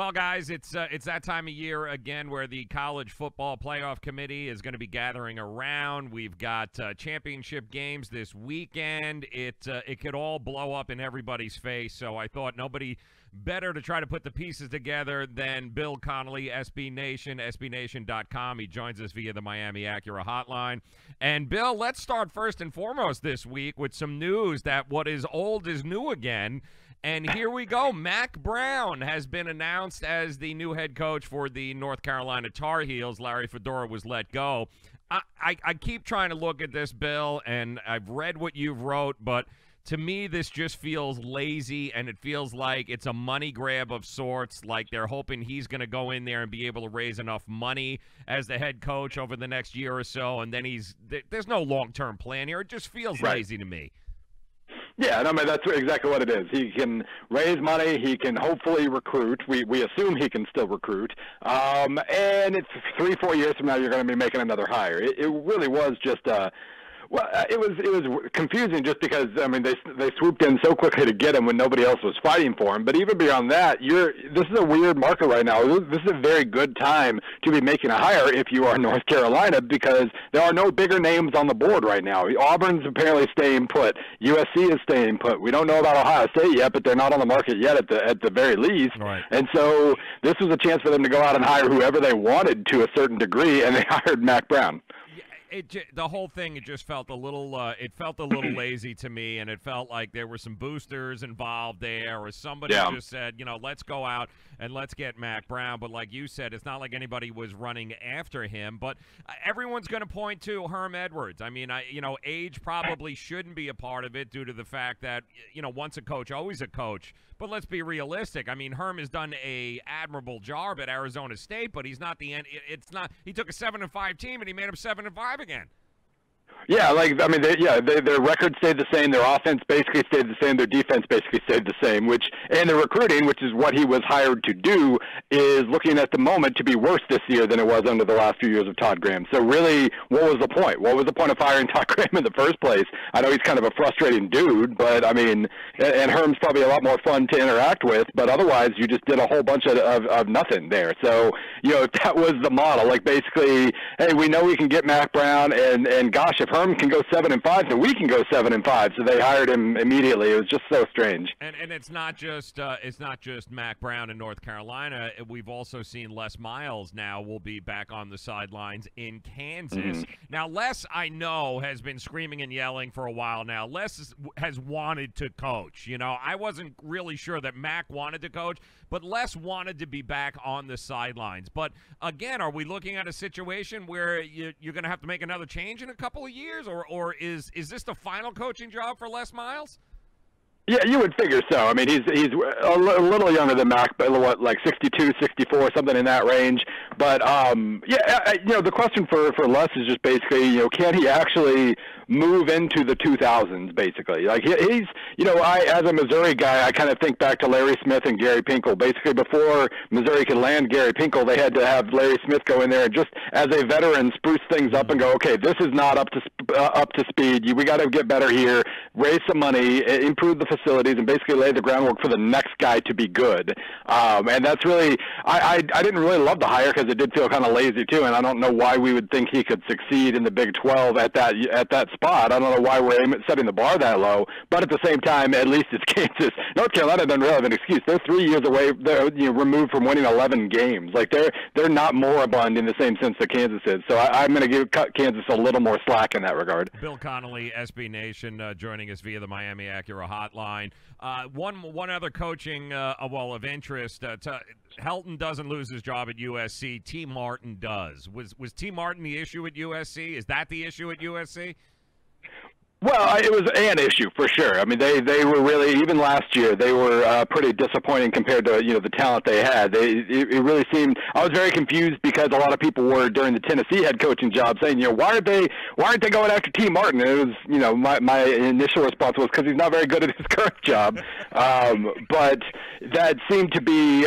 Well, guys, it's that time of year again where the college football playoff committee is going to be gathering around. We've got championship games this weekend. It could all blow up in everybody's face, so I thought nobody better to try to put the pieces together than Bill Connolly, SB Nation, SBNation.com. He joins us via the Miami Acura hotline. And, Bill, let's start first and foremost this week with some news that what is old is new again. And here we go. Mack Brown has been announced as the new head coach for the North Carolina Tar Heels. Larry Fedora was let go. I keep trying to look at this, Bill, and I've read what you've wrote, but to me this just feels lazy, and it feels like it's a money grab of sorts, like they're hoping he's going to go in there and be able to raise enough money as the head coach over the next year or so, and then there's no long-term plan here. It just feels lazy to me. Yeah, I mean, that's exactly what it is. He can raise money. He can hopefully recruit. We assume he can still recruit. And it's 3-4 years from now, you're going to be making another hire. It really was just well, it was confusing just because, I mean, they swooped in so quickly to get him when nobody else was fighting for him. But even beyond that, this is a weird market right now. This is a very good time to be making a hire if you are North Carolina, because there are no bigger names on the board right now. Auburn's apparently staying put. USC is staying put. We don't know about Ohio State yet, but they're not on the market yet at the very least. Right. And so this was a chance for them to go out and hire whoever they wanted to a certain degree, and they hired Mack Brown. The whole thing, it just felt a little lazy to me, and it felt like there were some boosters involved there, or somebody just said, let's go out and let's get Mack Brown. But like you said, it's not like anybody was running after him. But everyone's going to point to Herm Edwards. I mean, age probably shouldn't be a part of it due to the fact that, once a coach, always a coach. But let's be realistic. I mean, Herm has done a admirable job at Arizona State, but he's not the end. It's not. He took a 7-5 team and he made them 7-5 again. Yeah, their record stayed the same. Their offense basically stayed the same. Their defense basically stayed the same. And the recruiting, which is what he was hired to do, is looking at the moment to be worse this year than it was under the last few years of Todd Graham. So really, what was the point? What was the point of hiring Todd Graham in the first place? I know he's kind of a frustrating dude, but I mean, and Herm's probably a lot more fun to interact with. But otherwise, you just did a whole bunch of nothing there. So if that was the model, like basically, hey, we know we can get Mack Brown, and gosh, if Herm can go 7-5, then we can go 7-5. So they hired him immediately. It was just so strange. And it's not just Mack Brown in North Carolina. We've also seen Les Miles now will be back on the sidelines in Kansas. Mm-hmm. Now Les, I know, has been screaming and yelling for a while now. Les has wanted to coach. I wasn't really sure that Mack wanted to coach, but Les wanted to be back on the sidelines. But again, are we looking at a situation where you're going to have to make another change in a couple of years, or is this the final coaching job for Les Miles? Yeah, you would figure so. I mean, he's a little younger than Mack, but what, like 62, 64, something in that range. But the question for Les is just basically, can he actually move into the 2000s? Basically, like he's, as a Missouri guy, I kind of think back to Larry Smith and Gary Pinkel. Basically, before Missouri could land Gary Pinkel, they had to have Larry Smith go in there and just, as a veteran, spruce things up and go, okay, this is not up to speed. We got to get better here, raise some money, improve the facilities, and basically lay the groundwork for the next guy to be good. And that's really, I didn't really love the hire because it did feel kind of lazy too, and I don't know why we would think he could succeed in the Big 12 at that spot. I don't know why we're setting the bar that low, but at the same time, at least it's Kansas. North Carolina doesn't really have an excuse. They're 3 years away. They're removed from winning 11 games. Like they're not moribund in the same sense that Kansas is. So I'm going to cut Kansas a little more slack in that regard. Bill Connolly, SB Nation, joining us via the Miami Acura hotline. One other coaching of interest. Helton doesn't lose his job at USC. T. Martin does. Was T. Martin the issue at USC? Is that the issue at USC? Well, it was an issue for sure. I mean, they were really, even last year, they were pretty disappointing compared to the talent they had. It really seemed, I was very confused because a lot of people were during the Tennessee head coaching job saying, why aren't they going after T. Martin? And it was, my initial response was because he's not very good at his current job. But that seemed to be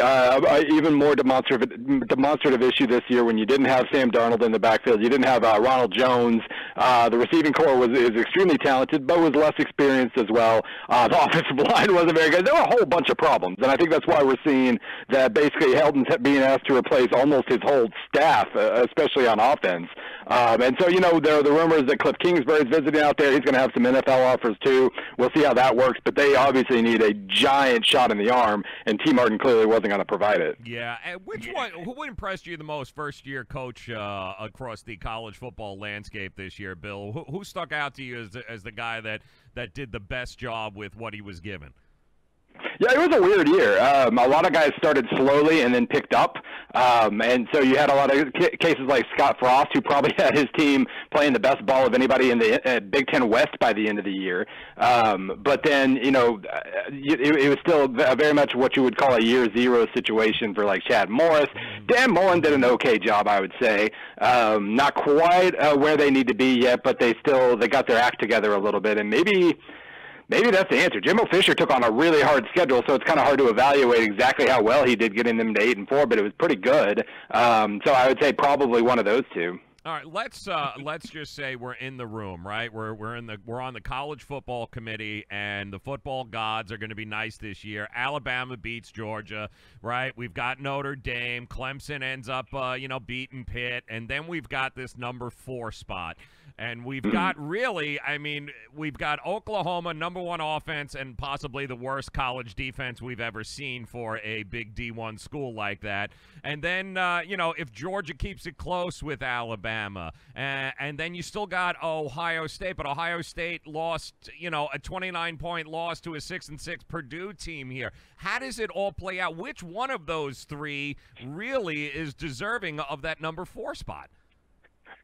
even more demonstrative issue this year when you didn't have Sam Darnold in the backfield, you didn't have Ronald Jones. The receiving core is extremely talented, but was less experienced as well. The offensive line wasn't very good. There were a whole bunch of problems, and I think that's why we're seeing that basically Heldon's being asked to replace almost his whole staff, especially on offense. And so, there are the rumors that Cliff Kingsbury's visiting out there. He's going to have some NFL offers too. We'll see how that works, but they obviously need a giant shot in the arm, and T. Martin clearly wasn't going to provide it. Yeah, and who impressed you the most, first-year coach across the college football landscape this year, Bill? Who stuck out to you as the guy that did the best job with what he was given? Yeah, it was a weird year. A lot of guys started slowly and then picked up. And so you had a lot of cases like Scott Frost, who probably had his team playing the best ball of anybody in the Big Ten West by the end of the year. But then, it was still very much what you would call a year zero situation for like Chad Morris. Dan Mullen did an okay job, I would say. Not quite where they need to be yet, but they got their act together a little bit. And maybe that's the answer. Jimbo Fisher took on a really hard schedule, so it's kind of hard to evaluate exactly how well he did getting them to 8-4, but it was pretty good. So I would say probably one of those two. All right, let's just say we're in the room, right? We're on the college football committee, and the football gods are going to be nice this year. Alabama beats Georgia, right? We've got Notre Dame. Clemson ends up, beating Pitt, and then we've got this number 4 spot. And we've got we've got Oklahoma, number 1 offense, and possibly the worst college defense we've ever seen for a big D1 school like that. And then, if Georgia keeps it close with Alabama, and then you still got Ohio State, but Ohio State lost, a 29-point loss to a 6-6 Purdue team here. How does it all play out? Which one of those 3 really is deserving of that number 4 spot?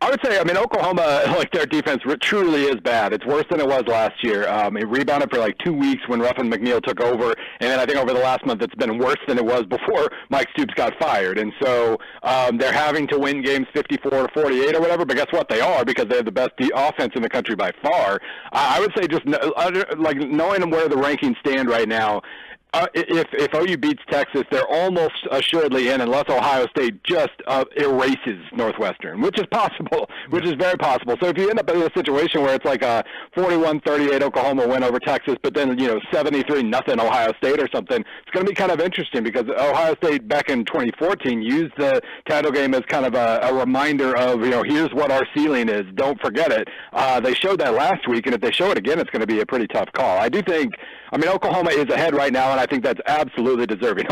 I would say, Oklahoma, their defense truly is bad. It's worse than it was last year. It rebounded for 2 weeks when Ruffin McNeil took over, and then I think over the last month it's been worse than it was before Mike Stoops got fired. And so they're having to win games 54-48 or whatever, but guess what? They are, because they have the best offense in the country by far. I would say just knowing where the rankings stand right now, if OU beats Texas, they're almost assuredly in, unless Ohio State just erases Northwestern, which is possible, which is very possible. So if you end up in a situation where it's like a 41-38 Oklahoma win over Texas, but then 73-0 Ohio State or something, it's going to be kind of interesting, because Ohio State back in 2014 used the title game as kind of a reminder of here's what our ceiling is. Don't forget it. They showed that last week, and if they show it again, it's going to be a pretty tough call. I do think. Oklahoma is ahead right now, and I think that's absolutely deserving.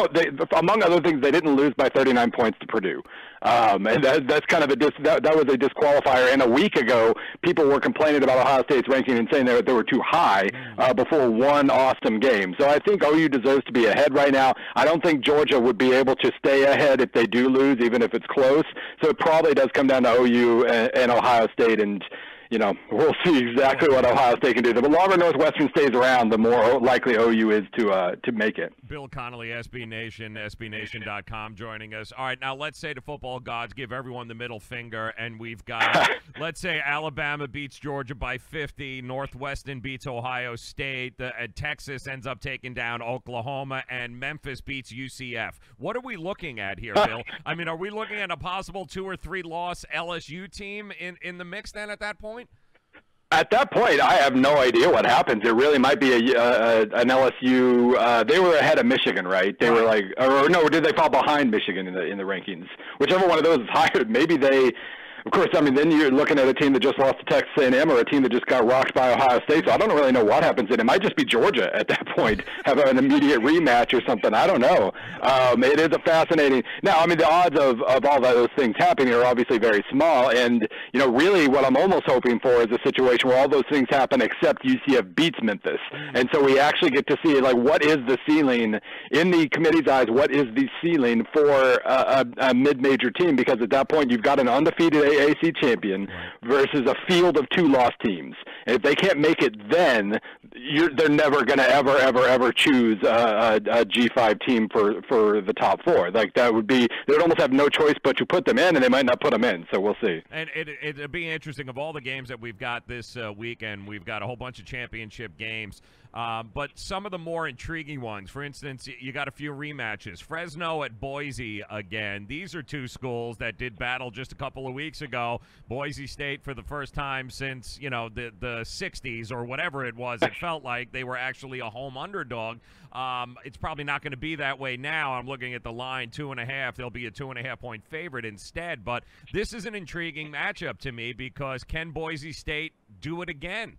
Among other things, they didn't lose by 39 points to Purdue. And that's kind of that was a disqualifier. And a week ago, people were complaining about Ohio State's ranking and saying they were too high before one awesome game. So I think OU deserves to be ahead right now. I don't think Georgia would be able to stay ahead if they do lose, even if it's close. So it probably does come down to OU and Ohio State, and we'll see exactly what Ohio State can do. The longer Northwestern stays around, the more likely OU is to make it. Bill Connolly, SB Nation, SBNation.com, joining us. All right, now let's say the football gods give everyone the middle finger, and we've got, let's say Alabama beats Georgia by 50, Northwestern beats Ohio State, Texas ends up taking down Oklahoma, and Memphis beats UCF. What are we looking at here, Bill? Are we looking at a possible 2 or 3 loss LSU team in the mix then at that point? At that point, I have no idea what happens. It really might be an LSU. They were ahead of Michigan, right? They were or no, did they fall behind Michigan in the rankings? Whichever one of those is higher, maybe they. Of course, then you're looking at a team that just lost to Texas A&M or a team that just got rocked by Ohio State. So I don't really know what happens. And it might just be Georgia at that point, have an immediate rematch or something. I don't know. It is a fascinating. Now, the odds of all those things happening are obviously very small. And, really what I'm almost hoping for is a situation where all those things happen except UCF beats Memphis. And so we actually get to see, what is the ceiling in the committee's eyes? What is the ceiling for a mid-major team? Because at that point, you've got an undefeated AAC champion versus a field of 2 lost teams. And if they can't make it, then they're never going to ever choose a G5 team for the top 4. That would be, they would almost have no choice but to put them in, and they might not put them in. So we'll see. And it'd be interesting. Of all the games that we've got this weekend, we've got a whole bunch of championship games. But some of the more intriguing ones, for instance, you got a few rematches. Fresno at Boise again. These are two schools that did battle just a couple of weeks ago. Boise State, for the first time since, you know, the 60s or whatever it was, it felt like they were actually a home underdog. It's probably not going to be that way now. I'm looking at the line, 2.5. They'll be a 2.5-point favorite instead. But this is an intriguing matchup to me because can Boise State do it again?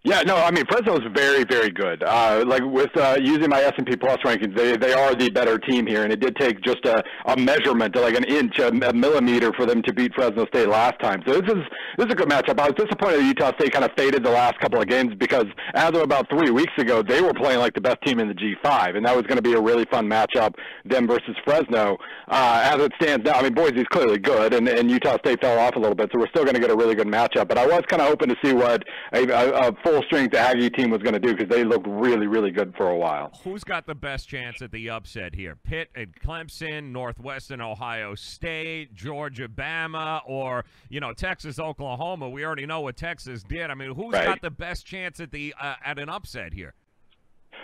Yeah, no, I mean, Fresno's very, very good. Like with using my S&P Plus rankings, they are the better team here, and it did take just a measurement, like an inch, a millimeter for them to beat Fresno State last time. So this is a good matchup. I was disappointed that Utah State kind of faded the last couple of games because as of about 3 weeks ago, they were playing like the best team in the G5, and that was going to be a really fun matchup, them versus Fresno. As it stands now, I mean, Boise's clearly good, and Utah State fell off a little bit, so we're still going to get a really good matchup. But I was kind of hoping to see what a full-strength Aggie team was going to do because they looked really, really good for a while. Who's got the best chance at the upset here? Pitt and Clemson, Northwestern Ohio State, Georgia, Bama, or, you know, Texas, Oklahoma? We already know what Texas did. I mean, who's got the best chance at the at an upset here?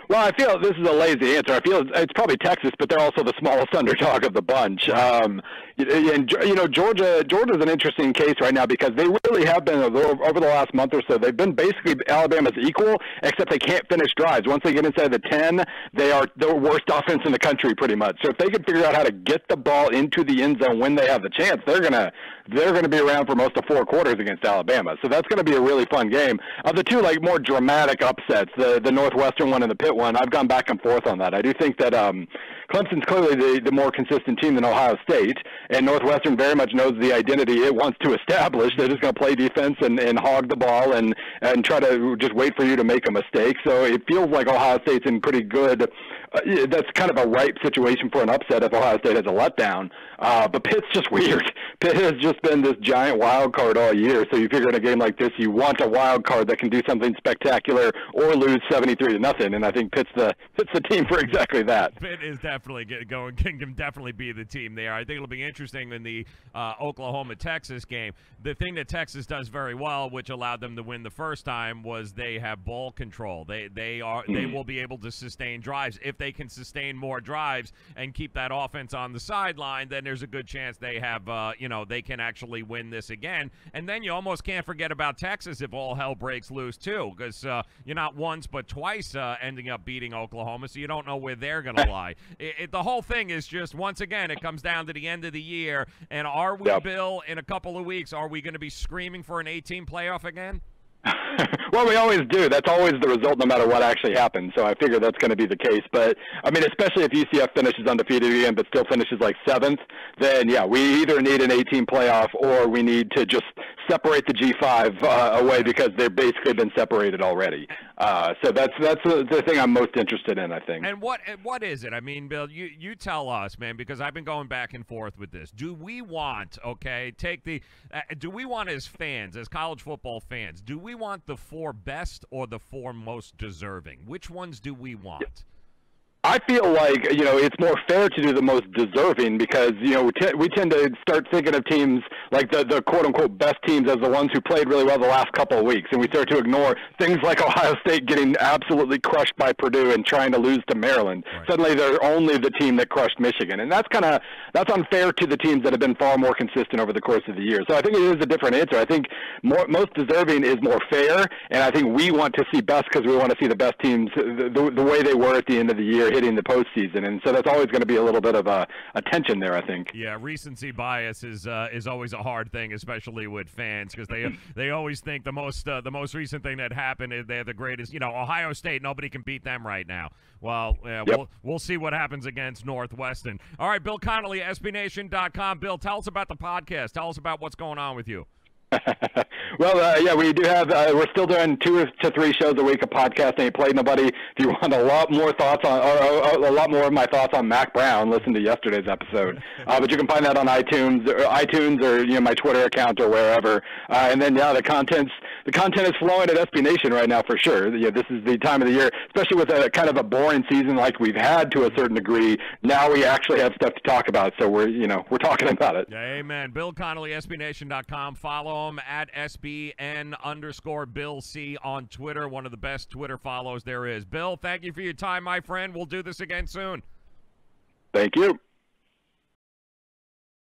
Well, I feel this is a lazy answer. I feel it's probably Texas, but they're also the smallest underdog of the bunch. And you know, Georgia's an interesting case right now because they really have been over the last month or so. They've been basically Alabama's equal, except they can't finish drives. Once they get inside the 10, they are the worst offense in the country, pretty much. So if they can figure out how to get the ball into the end zone when they have the chance, they're gonna be around for most of 4 quarters against Alabama. So that's going to be a really fun game. Of the two, like, more dramatic upsets, the Northwestern one and the Pitt one, I've gone back and forth on that. I do think that Clemson's clearly the more consistent team than Ohio State, and Northwestern very much knows the identity it wants to establish. They're just going to play defense and hog the ball and try to just wait for you to make a mistake. So it feels like Ohio State's in pretty good that's kind of a ripe situation for an upset if Ohio State has a letdown. But Pitt's just weird. Pitt has just been this giant wild card all year. So you figure in a game like this, you want a wild card that can do something spectacular or lose 73-0. And I think Pitt's the team for exactly that. Pitt is definitely going. Can definitely be the team there. I think it'll be interesting in the Oklahoma-Texas game. The thing that Texas does very well, which allowed them to win the first time, was they have ball control. They will be able to sustain drives. If they can sustain more drives and keep that offense on the sideline, then there's a good chance they have, they can actually win this again. And then you almost can't forget about Texas if all hell breaks loose too, because you're not once but twice ending up beating Oklahoma, so you don't know where they're going to lie. The whole thing is just, once again, it comes down to the end of the year, and are we, Bill, in a couple of weeks, are we going to be screaming for an 18 playoff again? Well, we always do. That's always the result no matter what actually happens. So I figure that's going to be the case. But, I mean, especially if UCF finishes undefeated again but still finishes like 7th, then, yeah, we either need an 18 playoff or we need to just separate the G5 away because they've basically been separated already. So that's the thing I'm most interested in, I think. And what is it? I mean, Bill, you tell us, man, because I've been going back and forth with this. Do we want, do we want as fans, as college football fans, do we want the 4 best or the 4 most deserving? Which ones do we want? I feel like, it's more fair to do the most deserving because, we tend to start thinking of teams like the quote-unquote best teams as the ones who played really well the last couple of weeks, and we start to ignore things like Ohio State getting absolutely crushed by Purdue and trying to lose to Maryland. Right. Suddenly they're only the team that crushed Michigan, and that's unfair to the teams that have been far more consistent over the course of the year. So I think it is a different answer. I think most deserving is more fair, and I think we want to see best because we want to see the best teams the way they were at the end of the year, hitting the postseason, and so that's always going to be a little bit of a tension there, I think. Yeah, recency bias is always a hard thing, especially with fans, because they always think the most recent thing that happened is they're the greatest. Ohio State, nobody can beat them right now. Well, we'll see what happens against Northwestern. All right, Bill Connolly, SBNation.com. Bill, tell us about the podcast. Tell us about what's going on with you. Well, we do have. We're still doing 2 to 3 shows a week of podcasting. Ain't played nobody. If you want a lot more thoughts on, or a lot more of my thoughts on Mac Brown, listen to yesterday's episode. But you can find that on iTunes or my Twitter account or wherever. And then the content is flowing at SB Nation right now for sure. This is the time of the year, especially with a kind of a boring season like we've had to a certain degree. Now we actually have stuff to talk about, so we're talking about it. Yeah, amen. Bill Connolly, SBNation.com. Follow follow him at SBN_BillC on Twitter. One of the best Twitter follows there is. Bill, thank you for your time, my friend. We'll do this again soon. Thank you.